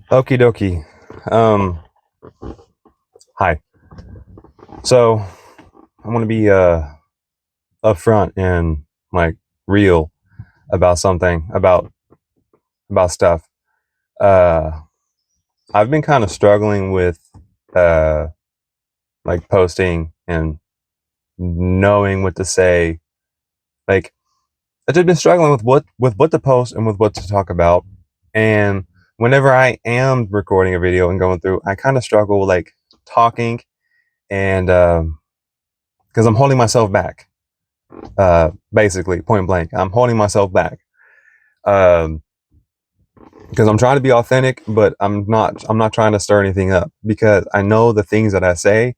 Okie dokie. Um, Hi. So I want to be upfront and like real about something about stuff. Uh, I've been kind of struggling with uh like posting and knowing what to say. Like I've just been struggling with what to post and with what to talk about. And whenever I am recording a video and going through, I kind of struggle like talking and because I'm holding myself back. Basically, point blank, I'm holding myself back um, because I'm trying to be authentic, but I'm not trying to stir anything up because I know the things that I say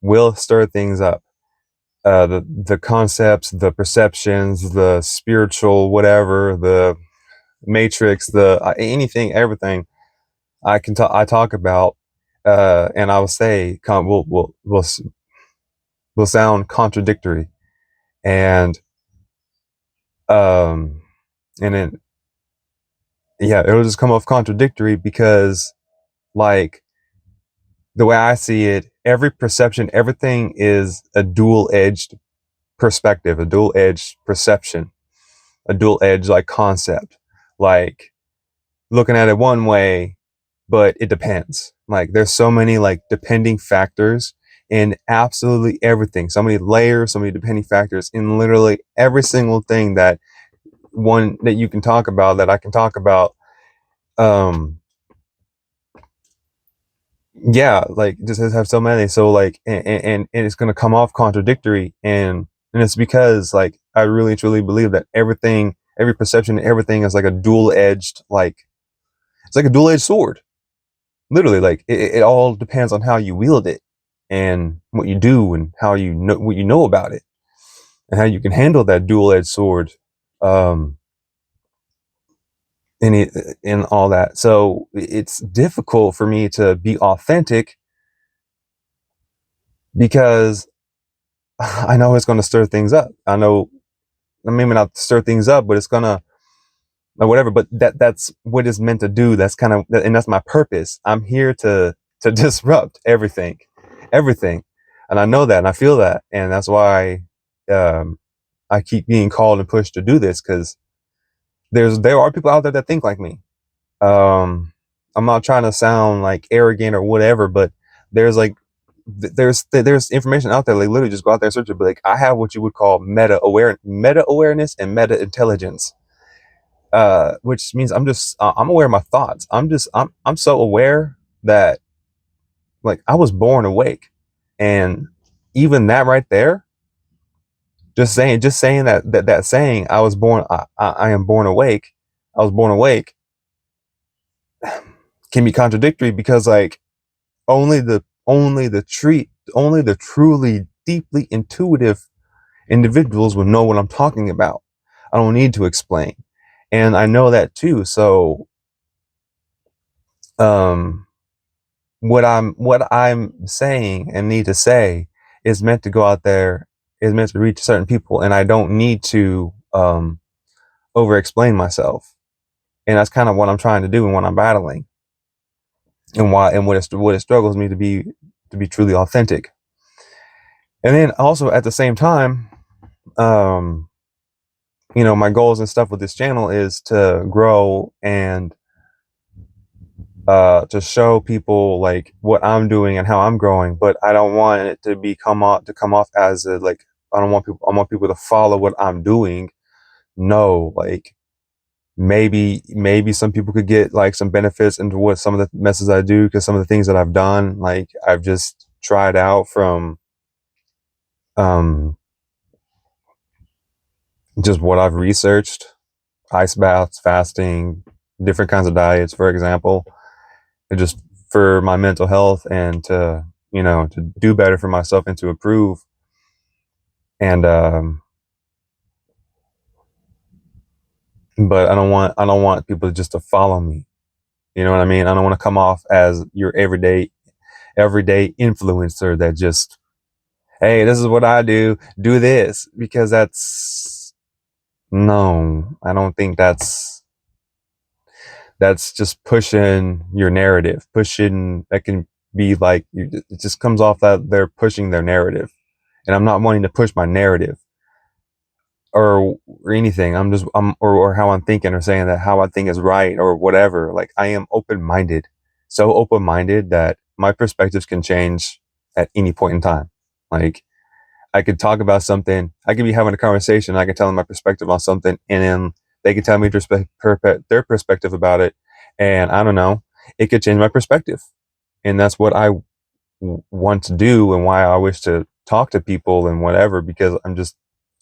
will stir things up. The concepts, the perceptions, the spiritual, whatever, the matrix, the anything, everything I talk about, and I will say will sound contradictory, and um, and then yeah, it'll just come off contradictory because, like, the way I see it, every perception, everything is a dual edged perspective, a dual edged perception, a dual edged like concept. Like, looking at it one way, but it depends. Like, there's so many like depending factors in absolutely everything, so many layers, so many depending factors in literally every single thing that you can talk about, that I can talk about. Um, yeah, like just have so many, so like and it's going to come off contradictory, and it's because like I really truly believe that everything, every perception, everything is like a dual edged, like it's like a dual edged sword, literally. Like it all depends on how you wield it and what you do and how you know what you know about it and how you can handle that dual edged sword, um and it and all that. So it's difficult for me to be authentic because I know it's going to stir things up. I know, maybe not stir things up, but it's gonna, or whatever. But that's what it's meant to do. That's kind of, and that's my purpose. I'm here to disrupt everything, everything, and I know that, and I feel that, and that's why um, I keep being called and pushed to do this because there are people out there that think like me. Um, I'm not trying to sound like arrogant or whatever, but there's like there's information out there. Like, literally, just go out there and search it. But like, I have what you would call meta awareness, and meta intelligence, which means I'm aware of my thoughts. I'm so aware that, like, I was born awake, and even that right there, just saying that saying, I am born awake. I was born awake can be contradictory because, like, only the truly deeply intuitive individuals will know what I'm talking about. I don't need to explain, and I know that too. So, um, what I'm saying and need to say is meant to go out there, is meant to reach certain people, and I don't need to over explain myself. And that's kind of what I'm trying to do and what I'm battling, and why, and what it struggles me to be truly authentic. And then also at the same time, um, my goals and stuff with this channel is to grow and to show people like what I'm doing and how I'm growing, but I don't want it to come off as a, like, I want people to follow what I'm doing. No, like, maybe some people could get like some benefits into what some of the messes I do, because some of the things that I've done, like, I've just tried out from um just what I've researched: ice baths, fasting, different kinds of diets, for example, and just for my mental health and to do better for myself and to improve. And but I don't want people just to follow me. You know what I mean? I don't want to come off as your everyday influencer that just, hey, this is what I do this, because that's, no, I don't think that's that's just pushing your narrative, pushing, that can be like, it just comes off that they're pushing their narrative. And I'm not wanting to push my narrative or anything. Or how I'm thinking, or saying that how I think is right or whatever. Like, I am open-minded, so open-minded that my perspectives can change at any point in time. Like, I could talk about something, I could be having a conversation, I could tell them my perspective on something, and then they could tell me their perspective about it. And I don't know, it could change my perspective. And that's what I want to do, and why I wish to talk to people and whatever, because I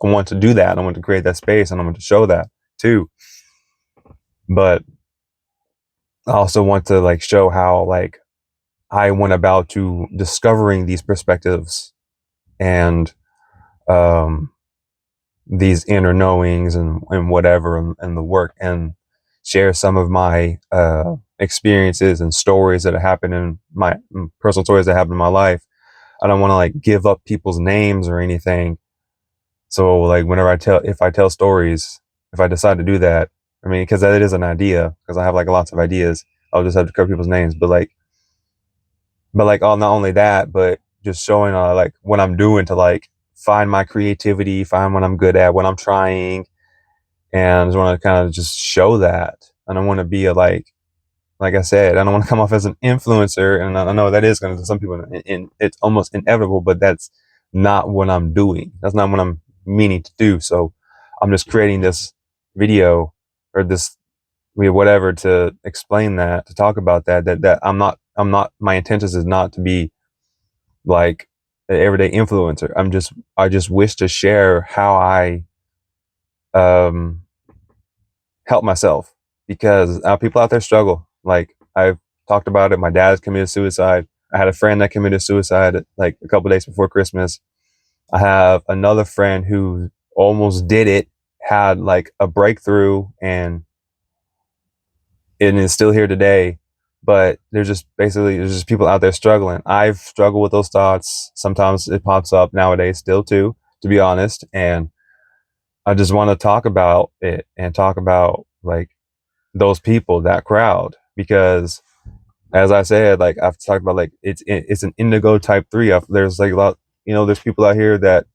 want to do that. I want to create that space, and I want to show that too. But I also want to like show how like I went about to discovering these perspectives, and um these inner knowings, and whatever, and the work, and share some of my experiences and stories that have happened in my personal stories that happened in my life. I don't want to like give up people's names or anything. So like if I tell stories, if I decide to do that, I mean, because that is an idea, because I have like lots of ideas, I'll just have to cover people's names. But like, oh, not only that, but just showing like what I'm doing to like find my creativity, find what I'm good at, what I'm trying, and I just want to kind of just show that. I don't want to be like I said, I don't want to come off as an influencer, and I know that is going to some people, and it's almost inevitable, but that's not what I'm doing. That's not what I'm meaning to do. So I'm just creating this video, or this, whatever, to explain that, to talk about that I'm not, my intentions is not to be like an everyday influencer. I just wish to share how I um help myself, because people out there struggle. Like, I've talked about it. My dad's committed suicide. I had a friend that committed suicide like a couple days before Christmas. I have another friend who almost did it, had like a breakthrough, and is still here today. But there's just people out there struggling. I've struggled with those thoughts. Sometimes it pops up nowadays still too, to be honest. And I just want to talk about it, and talk about like those people, that crowd, because as I said, like I've talked about, like it's an indigo type 3. There's like a lot, there's people out here that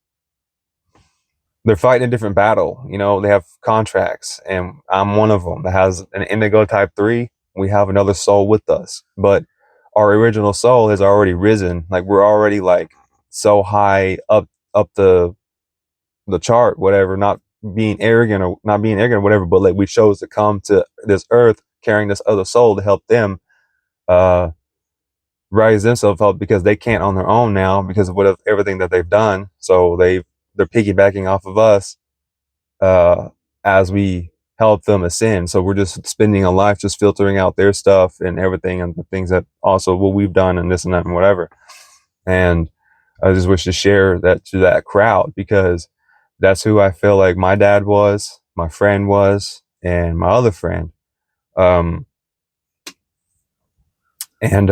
they're fighting a different battle. They have contracts, and I'm one of them that has an indigo type 3. We have another soul with us, but our original soul has already risen. Like, we're already like so high up the chart, whatever, not being arrogant or whatever, but like we chose to come to this earth carrying this other soul to help them uh rise themselves up, because they can't on their own now, because of everything that they've done. So they're piggybacking off of us uh as we help them ascend. So we're just spending a life just filtering out their stuff and everything, and the things that also what we've done, and this and that and whatever. And I just wish to share that to that crowd, because that's who I feel like my dad was, my friend was, and my other friend. Um, and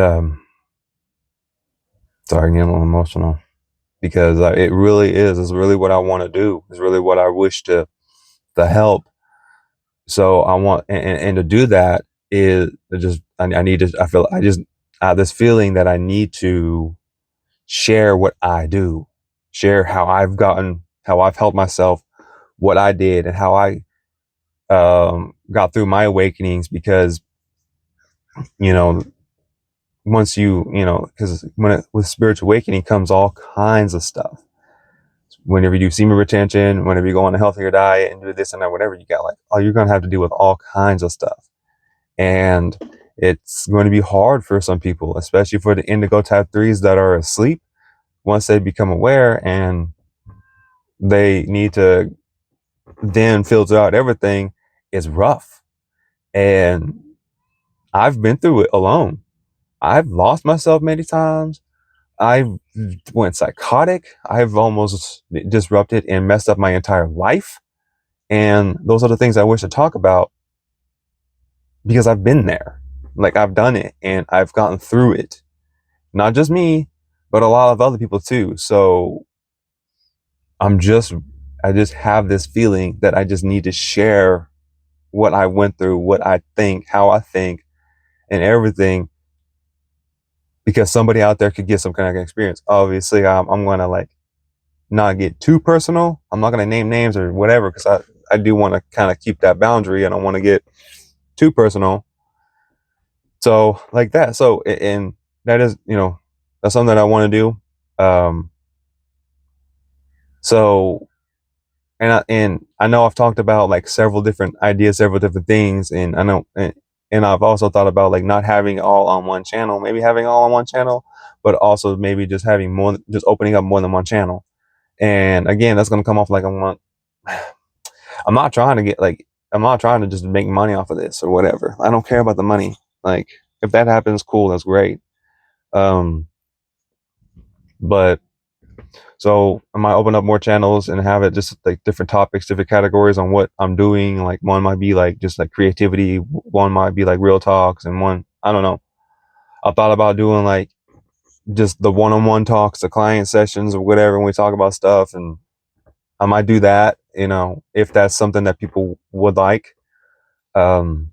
Sorry, I'm getting a little emotional, because it's really what I want to do. It's really what I wish to help. So I want, and to do that is just, I need to, I feel, I have this feeling that I need to share what I do, share how I've helped myself, what I did, and how I got through my awakenings. Because you know once because with spiritual awakening comes all kinds of stuff. Whenever you do semen retention, whenever you go on a healthier diet and do this and that, whatever, you got like, oh, you're going to have to deal with all kinds of stuff. And it's going to be hard for some people, especially for the indigo type 3s that are asleep. Once they become aware, and they need to then filter out everything, it's rough. And I've been through it alone. I've lost myself many times. I've went psychotic. I've almost disrupted and messed up my entire life. And those are the things I wish to talk about, because I've been there. Like, I've done it, and I've gotten through it. Not just me, but a lot of other people too. So I just have this feeling that I just need to share what I went through, what I think, how I think, and everything, because somebody out there could get some kind of experience. Obviously, I'm gonna like not get too personal. I'm not gonna name names or whatever, because I do want to kind of keep that boundary. I don't want to get too personal. So like that. So and that is, that's something that I want to do. So and I know I've talked about like several different ideas, several different things, and I know and I've also thought about like not having all on one channel, maybe having all on one channel, but also maybe just having more, just opening up more than one channel. And again, that's gonna come off like I'm not trying to get like, I'm not trying to just make money off of this or whatever. I don't care about the money. Like if that happens, cool, that's great. Um, but so I might open up more channels and have it just like different topics, different categories on what I'm doing. Like one might be like just like creativity, one might be like real talks, and one, I don't know. I thought about doing like just the one-on-one talks, the client sessions or whatever, when we talk about stuff, and I might do that, if that's something that people would like. Um,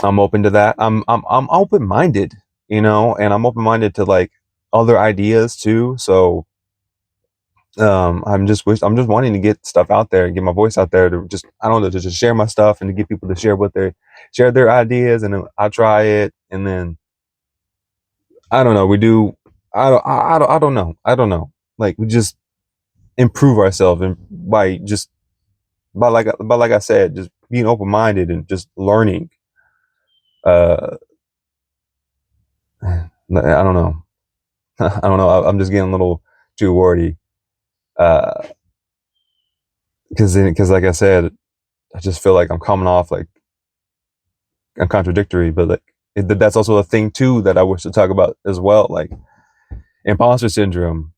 I'm open to that. I'm open-minded, and I'm open-minded to like other ideas too. So I'm just wanting to get stuff out there, get my voice out there, to just, I don't know, to just share my stuff and to get people to share their ideas, and then I try it, and then I don't know, we do, I don't know, like we just improve ourselves, and by like I said, just being open minded and just learning. Uh, I don't know, I don't know. I'm just getting a little too wordy, uh, because like I said, I just feel like I'm coming off like I'm contradictory, but like that's also a thing too that I wish to talk about as well, like imposter syndrome.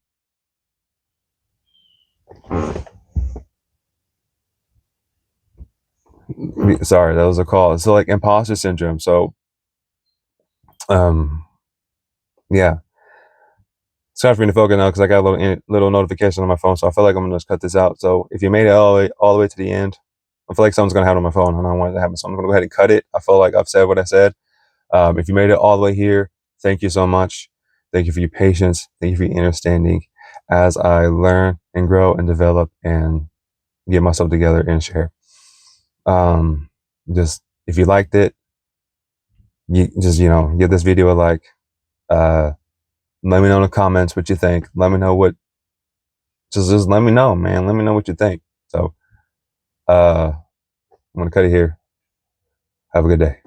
Sorry, that was a call. So like imposter syndrome. So um, yeah, it's time for me to focus now because I got a little notification on my phone. So I feel like I'm gonna just cut this out. So if you made it all the way to the end, I feel like something's gonna happen on my phone, and I don't want it to happen. So I'm gonna go ahead and cut it. I feel like I've said what I said. If you made it all the way here, thank you so much. Thank you for your patience. Thank you for your understanding as I learn and grow and develop and get myself together and share. Um, just if you liked it, you just, give this video a like. Uh, let me know in the comments what you think. Let me know just let me know, man. Let me know what you think. So, I'm gonna cut it here. Have a good day.